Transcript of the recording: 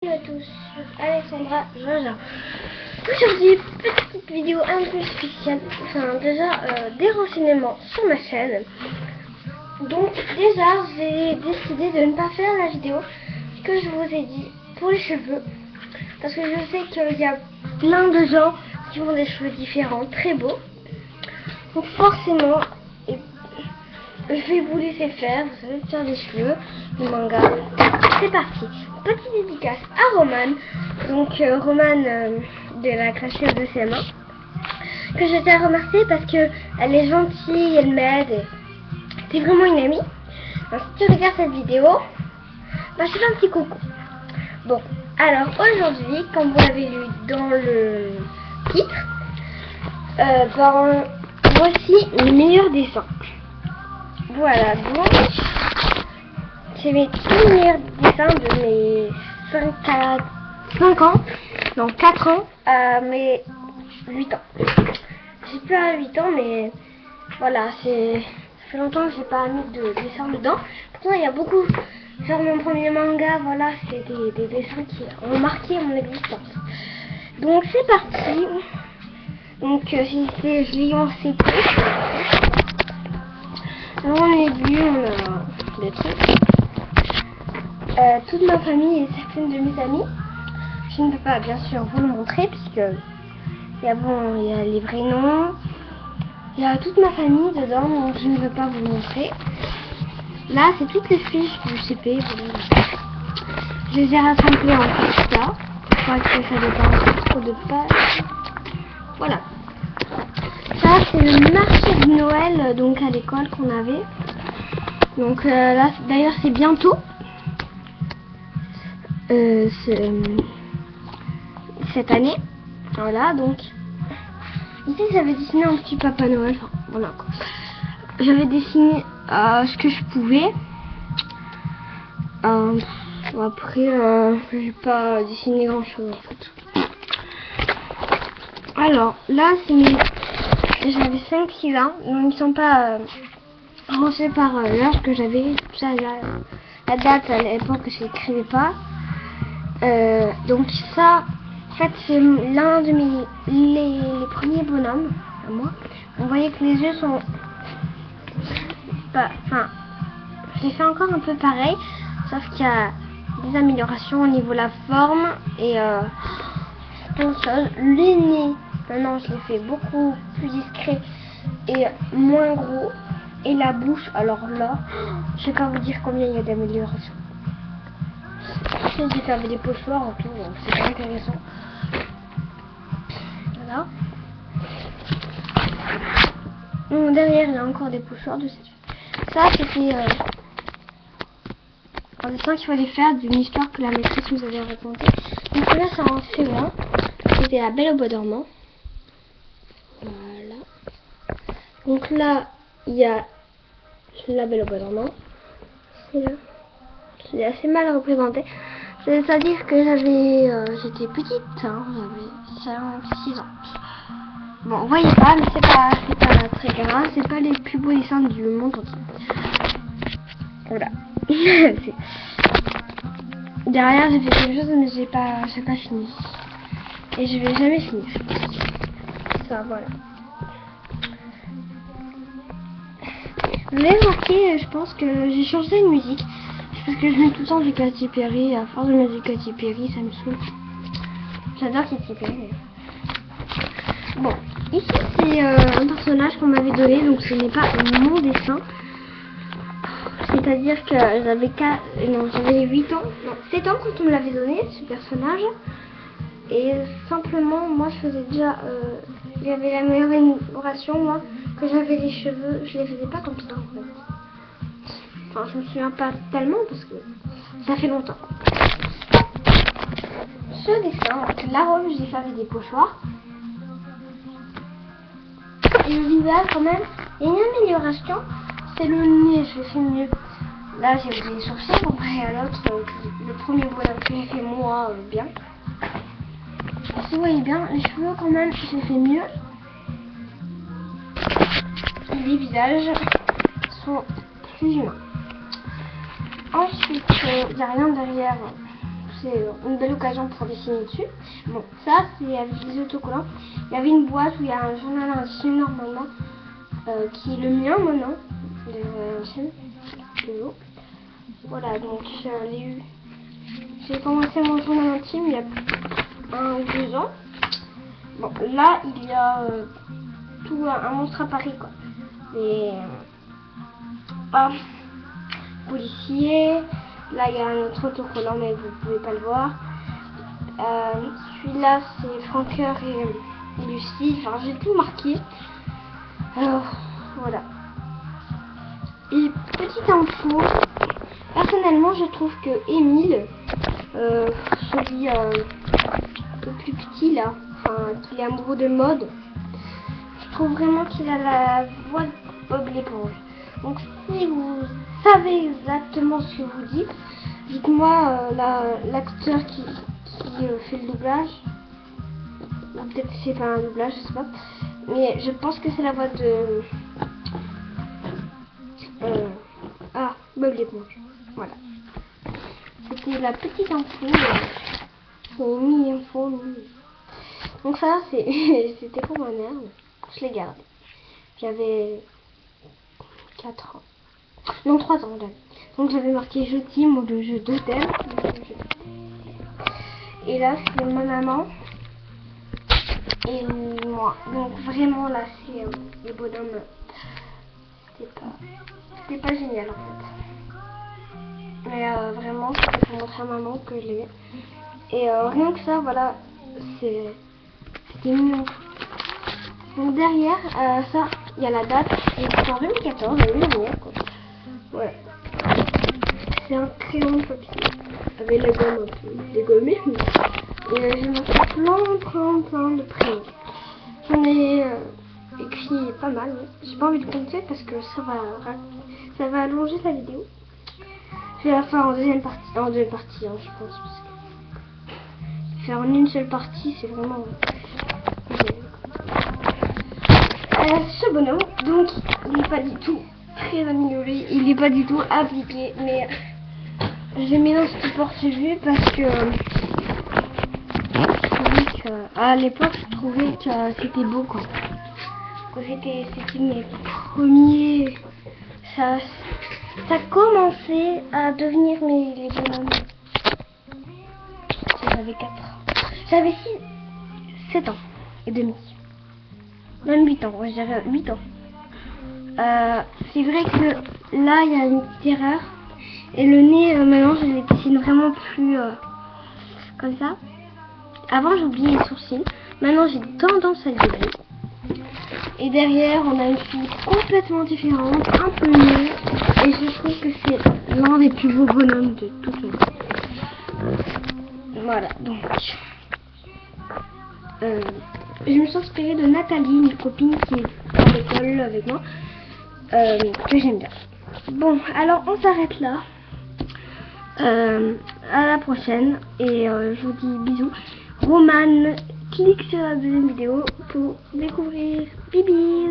Salut à tous, Alexandra Jaja. Aujourd'hui, petite vidéo un peu spéciale. Enfin, déjà, des renseignements sur ma chaîne. Donc, déjà, j'ai décidé de ne pas faire la vidéo que je vous ai dit pour les cheveux. Parce que je sais qu'il y a plein de gens qui ont des cheveux différents, très beaux. Donc, forcément, je vais vous laisser faire. Vous savez faire des cheveux, le manga. C'est parti. Petite dédicace à Romane, donc Romane de la cracheur de CM1, que je tiens à remercier parce que elle est gentille, elle m'aide, c'est vraiment une amie. Donc si tu regardes cette vidéo, bah, je fais un petit coucou. Bon, alors aujourd'hui, comme vous l'avez lu dans le titre, voici les meilleurs dessins. Voilà, donc c'est mes tout meilleurs dessins de mes 5 ans, non 4 ans à mes 8 ans. J'ai plus à 8 ans, mais voilà, ça fait longtemps que j'ai pas mis de dessin dedans. Pourtant, il y a beaucoup, genre mon premier manga, voilà, c'est des dessins qui ont marqué mon existence. Donc c'est parti. Donc je l'ai lancé plus. Alors on est vu, on a des trucs. Toute ma famille et certaines de mes amies. Je ne peux pas bien sûr vous le montrer puisque il y a les vrais noms. Il y a toute ma famille dedans, donc je ne veux pas vous le montrer. Là, c'est toutes les fiches du CP. Je les ai rassemblées en fait là. Je crois que ça dépend trop de pages. Voilà. Ça, c'est le marché de Noël donc à l'école qu'on avait. Donc là, d'ailleurs, c'est bientôt. Cette année, voilà, donc ici j'avais dessiné un petit Papa Noël, enfin, voilà quoi. J'avais dessiné ce que je pouvais. Après j'ai pas dessiné grand chose en fait. Alors là j'avais 5-6 ans, donc ils sont pas rangés par l'âge que j'avais. Ça, la date à l'époque j'écrivais pas. Donc ça, en fait, c'est l'un de les premiers bonhommes à moi. Vous voyez que les yeux sont pas, enfin, j'ai fait encore un peu pareil, sauf qu'il y a des améliorations au niveau de la forme et plein de choses. Le nez, maintenant, je l'ai fait beaucoup plus discret et moins gros. Et la bouche, alors là, je sais pas vous dire combien il y a d'améliorations. J'ai fait des pochoirs en tout, donc c'est pas intéressant. Voilà. Bon, derrière, il y a encore des pochoirs de cette. Ça, c'était un dessin qu'il fallait faire d'une histoire que la maîtresse nous avait racontée. Donc là, c'est un C1. C'était La Belle au Bois dormant. Voilà. Donc là, il y a La Belle au Bois dormant. C'est là. C'est assez mal représenté. C'est-à-dire que j'étais petite, hein, j'avais 5-6 ans. Bon, vous voyez pas, mais c'est pas très grave, c'est pas les plus beaux dessins du monde entier. Voilà. Derrière, j'ai fait quelque chose, mais j'ai pas fini. Et je vais jamais finir. Ça, voilà. Vous avez remarqué, je pense que j'ai changé de musique. Parce que je mets tout le temps du Katy Perry, à force de mettre du Katy Perry, ça me saoule. J'adore Katy Perry. Bon, ici c'est un personnage qu'on m'avait donné, donc ce n'est pas mon dessin. C'est-à-dire que j'avais 8 ans, non 7 ans quand on me l'avait donné, ce personnage. Et simplement, moi je faisais déjà, il y avait la meilleure amélioration, moi, que j'avais les cheveux, je les faisais pas comme ça en fait. Enfin, je me souviens pas tellement parce que ça fait longtemps. Ce dessin, la robe, je l'ai fait avec des pochoirs. Et le visage, quand même, il y a une amélioration. C'est le nez, je l'ai fait mieux. Là, j'ai fait les sourcils comparé à l'autre, le premier bonhomme que j'ai fait moi, bien. Si vous voyez bien, les cheveux, quand même, j'ai fait mieux. Et les visages sont plus humains. Ensuite, il n'y a rien derrière c'est une belle occasion pour dessiner dessus. Bon, ça c'est avec des autocollants. Il y avait une boîte où il y a un journal intime normalement, qui est le mien maintenant, de l'ancienne. Voilà, donc j'ai commencé mon journal intime il y a 1 ou 2 ans. Bon, là il y a tout un monstre à Paris quoi. Et policier. Là il y a un autre autocollant mais vous pouvez pas le voir. Celui-là c'est Francoeur et Lucie. Enfin j'ai tout marqué. Alors voilà. Et petite info, personnellement je trouve que Émile, celui un peu plus petit là, enfin qui est amoureux de mode, je trouve vraiment qu'il a la voix de Bob l'éponge. Donc si vous savez exactement ce que vous dites, dites-moi l'acteur qui fait le doublage, ou peut-être que c'est pas un doublage, je sais pas, mais je pense que c'est la voix de Bob l'éponge. Voilà. C'était la petite info. Mini-info. Donc ça, c'était pour ma mère. Je l'ai gardé. J'avais 4 ans. Non, 3 ans. Donc j'avais marqué je t'aime ou le jeu de thème. Et là, c'est ma maman. Et moi. Donc vraiment là, c'est les bonhommes. C'était pas génial en fait. Mais vraiment, c'était pour montrer à maman que je l'aimais. Et rien que ça, voilà, c'était mignon. Donc derrière, ça, il y a la date. Et c'est en 2014, l'année dernière quoi. Ouais. C'est un crayon de papier. Avec la gomme un peu dégommée. Et j'ai marqué plein de prénoms. J'en ai écrit pas mal. J'ai pas envie de compter parce que ça va allonger la vidéo. Je vais la faire en deuxième partie, hein, je pense. Parce que faire en une seule partie, c'est vraiment... ce bonhomme, donc, il n'est pas du tout très amélioré, il n'est pas du tout appliqué, mais je l'ai mis dans ce porte-vue parce que je trouvais que, à l'époque, je trouvais que c'était beau, quoi. C'était mes premiers... Ça commençait à devenir les bonhommes. J'avais 4 ans. J'avais 7 ans et demi. Même 8 ans, ouais, j'avais 8 ans. C'est vrai que là, il y a une petite erreur. Et le nez, maintenant, je le dessine vraiment plus comme ça. Avant, j'oubliais les sourcils. Maintenant, j'ai tendance à les oublier. Et derrière, on a une fille complètement différente, un peu mieux. Et je trouve que c'est l'un des plus beaux bonhommes de toute ma vie. Voilà, donc. Je me suis inspirée de Nathalie, une copine qui est à l'école avec moi, que j'aime bien. Bon, alors on s'arrête là. À la prochaine. Et je vous dis bisous. Romane, clique sur la deuxième vidéo pour découvrir. Bibis.